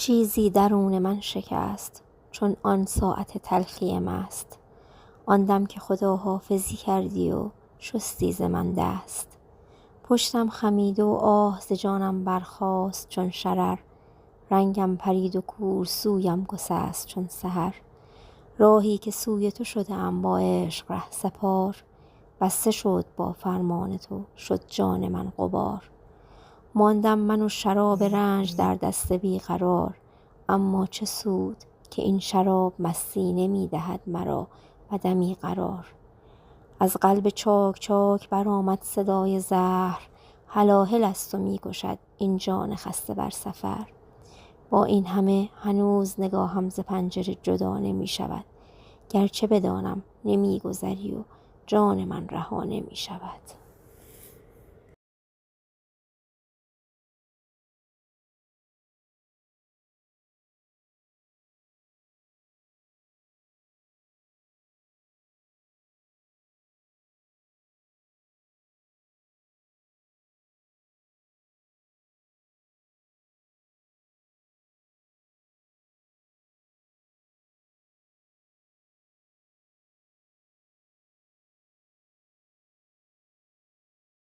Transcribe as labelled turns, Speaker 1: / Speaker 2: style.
Speaker 1: چیزی درون من شکست چون آن ساعت تلخی مست. آن دم که خداحافظی کردی و شستی ز من دست. پشتم خمیده و آه ز جانم برخاست چون شرر. رنگم پرید و کورسویم گسست چون سحر. راهی که سوی تو شده ام با عشق رهسپار. بسته شد با فرمان تو شد جان من غبار. ماندم من و شراب رنج در دست بیقرار. اما چه سود که این شراب مستی نمی دهد مرا و دمی قرار. از قلب چاک چاک برآمد صدای زهر. هلاهل است و می کشد این جان خسته بر سفر. با این همه هنوز نگاهم ز پنجره جدا نمی شود. گرچه بدانم نمی گذری و جان من رها نمی شود.